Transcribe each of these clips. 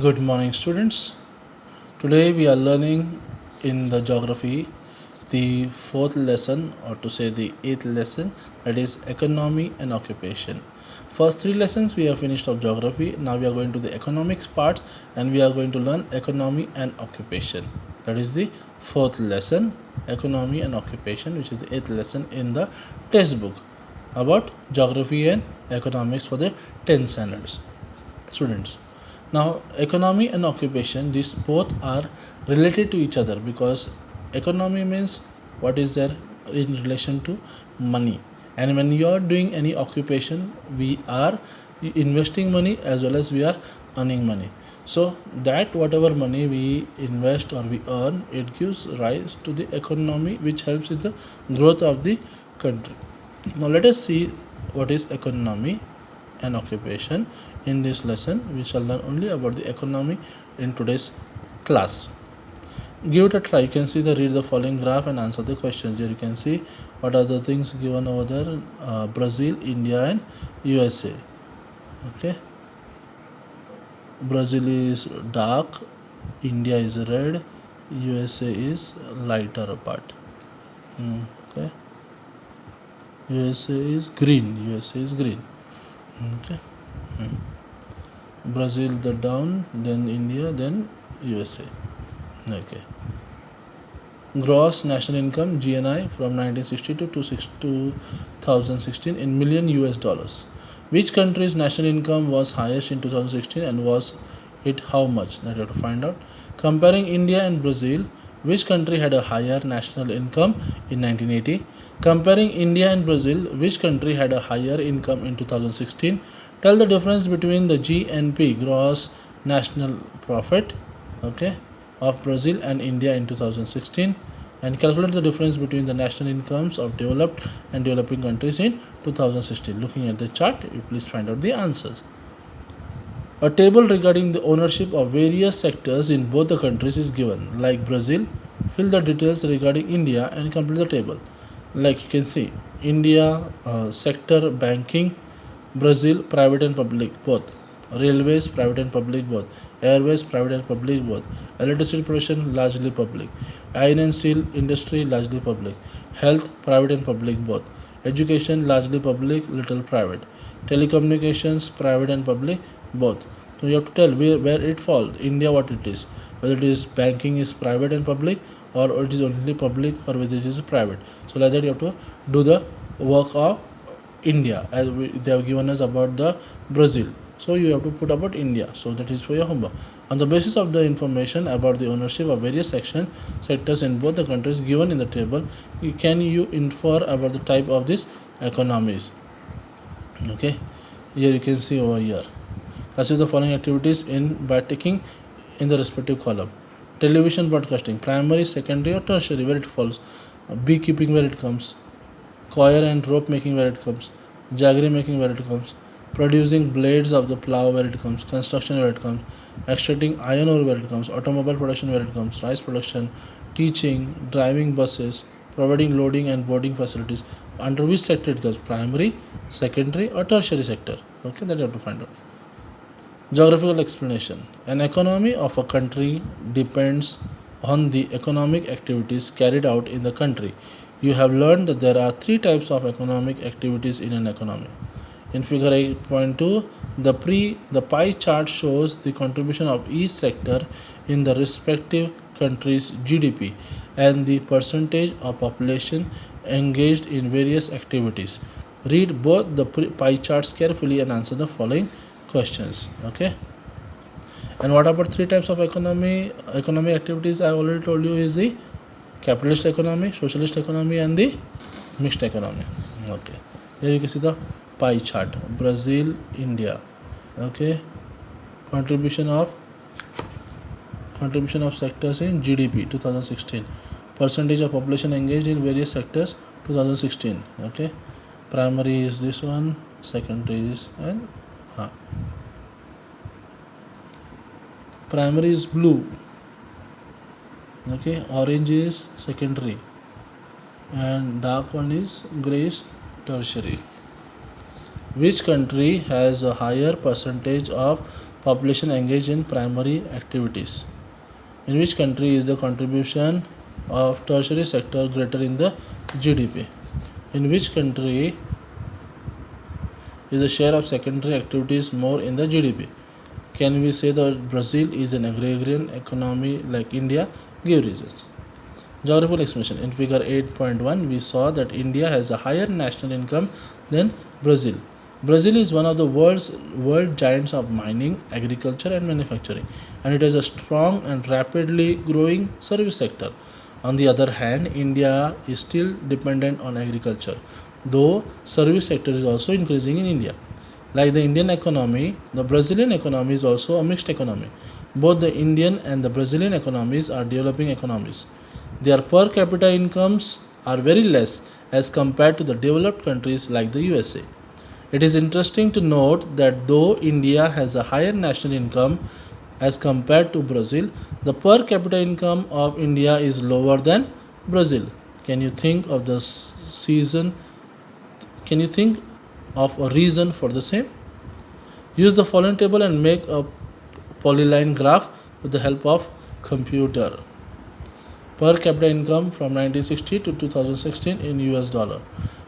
Good morning, students. Today we are learning in the geography the fourth lesson, or to say the eighth lesson, that is economy and occupation. First three lessons we have finished of geography. Now we are going to the economics parts and we are going to learn economy and occupation. That is the fourth lesson, economy and occupation, which is the eighth lesson in the textbook about geography and economics for the 10th standards students. Now, economy and occupation, these both are related to each other because economy means what is there in relation to money, and when you are doing any occupation, we are investing money as well as we are earning money. So that whatever money we invest or we earn, it gives rise to the economy, which helps in the growth of the country. Now let us see what is economy and occupation. In this lesson we shall learn only about the economy in today's class. Give it a try. You can see read the following graph and answer the questions. Here you can see what are the things given over there: Brazil, India and USA. Okay, Brazil is dark, India is red, USA is lighter part. Okay, USA is green. Okay. Brazil the down, then India, then USA. Okay. Gross national income GNI from 1960 to 2016 in million US dollars. Which country's national income was highest in 2016 and was it how much? That you have to find out. Comparing India and Brazil, which country had a higher national income in 1980? Comparing India and Brazil, which country had a higher income in 2016? Tell the difference between the GNP, gross national profit, okay, of Brazil and India in 2016, and calculate the difference between the national incomes of developed and developing countries in 2016. Looking at the chart, you please find out the answers. A table regarding the ownership of various sectors in both the countries is given. Like Brazil, fill the details regarding India and complete the table. Like you can see, India sector banking, Brazil private and public both, railways private and public both, airways private and public both, electricity production largely public, iron and steel industry largely public, health private and public both, education largely public, little private, telecommunications private and public both. So you have to tell where it falls. India, what it is, whether it is banking is private and public, or it is only public, or whether it is private. So like that you have to do the work of India, as they have given us about the Brazil. So you have to put about India. So that is for your homework. On the basis of the information about the ownership of various sectors in both the countries given in the table, you infer about the type of these economies. Okay, here you can see over here. Let's see the following activities by ticking in the respective column. Television broadcasting, primary, secondary or tertiary, where it falls. Beekeeping, where it comes. Coir and rope making, where it comes. Jaggery making, where it comes. Producing blades of the plow, where it comes. Construction, where it comes. Extracting iron ore, where it comes. Automobile production, where it comes. Rice production. Teaching, driving buses, providing loading and boarding facilities. Under which sector it comes? Primary, secondary or tertiary sector. Okay, that you have to find out. Geographical explanation. An economy of a country depends on the economic activities carried out in the country. You have learned that there are three types of economic activities in an economy. In figure 8.2, the pie chart shows the contribution of each sector in the respective country's GDP and the percentage of population engaged in various activities. Read both the pie charts carefully and answer the following questions. Okay, and what about three types of economic activities? I already told you is the capitalist economy, socialist economy and the mixed economy. Okay, here you can see the pie chart. Brazil, India. Okay, contribution of sectors in GDP 2016, percentage of population engaged in various sectors 2016. Okay, primary is this one, secondary is and primary is blue, okay, orange is secondary and dark one is grayish tertiary. Which country has a higher percentage of population engaged in primary activities. In which country is the contribution of tertiary sector greater in the GDP? In which country is the share of secondary activities more in the GDP? Can we say that Brazil is an agrarian economy like India? Give reasons. Geographical explanation. In figure 8.1, we saw that India has a higher national income than Brazil. Brazil is one of the world giants of mining, agriculture, and manufacturing, and it has a strong and rapidly growing service sector. On the other hand, India is still dependent on agriculture, though service sector is also increasing in India. Like the Indian economy, the Brazilian economy is also a mixed economy. Both the Indian and the Brazilian economies are developing economies. Their per capita incomes are very less as compared to the developed countries like the USA. It is interesting to note that though India has a higher national income as compared to Brazil, the per capita income of India is lower than Brazil. Can you think of the season? Can you think of a reason for the same? Use the following table and make a polyline graph with the help of computer. Per capita income from 1960 to 2016 in US dollar.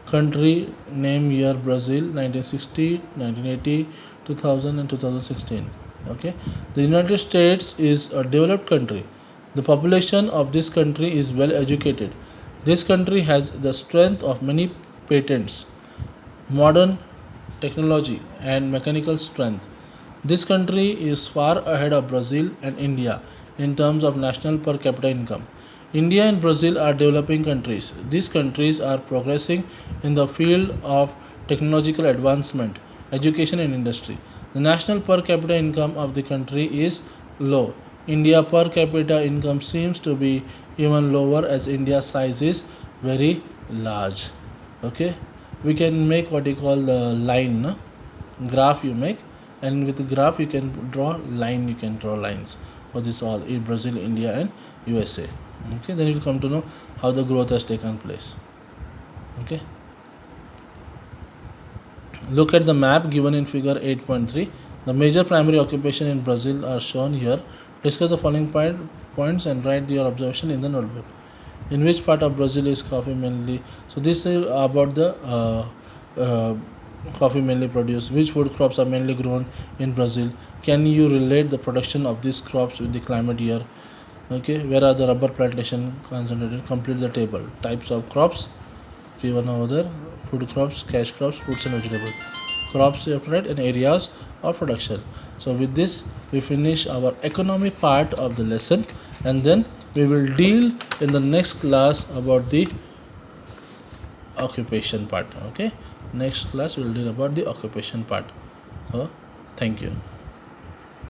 Country name year Brazil 1960, 1980, 2000 and 2016. Okay, the United States is a developed country. The population of this country is well educated. This country has the strength of many patents, modern technology, and mechanical strength. This country is far ahead of Brazil and India in terms of national per capita income. India and Brazil are developing countries. These countries are progressing in the field of technological advancement, education, and industry. The national per capita income of the country is low. India per capita income seems to be even lower as India's size is very large. Okay, we can make what you call the line, no? Graph you make, and with the graph you can draw line. You can draw lines for this all in Brazil, India, and USA. Okay, then you will come to know how the growth has taken place. Okay, look at the map given in figure 8.3. The major primary occupation in Brazil are shown here. Discuss the following points and write your observation in the notebook. In which part of Brazil is coffee mainly? So this is about the coffee mainly produced. Which food crops are mainly grown in Brazil? Can you relate the production of these crops with the climate here? Okay, where are the rubber plantation concentrated? Complete the table. Types of crops given over there: food crops, cash crops, fruits and vegetables. Crops separate and areas of production. So with this we finish our economy part of the lesson, and then we will deal in the next class about the occupation part. Okay, next class we will deal about the occupation part. So thank you.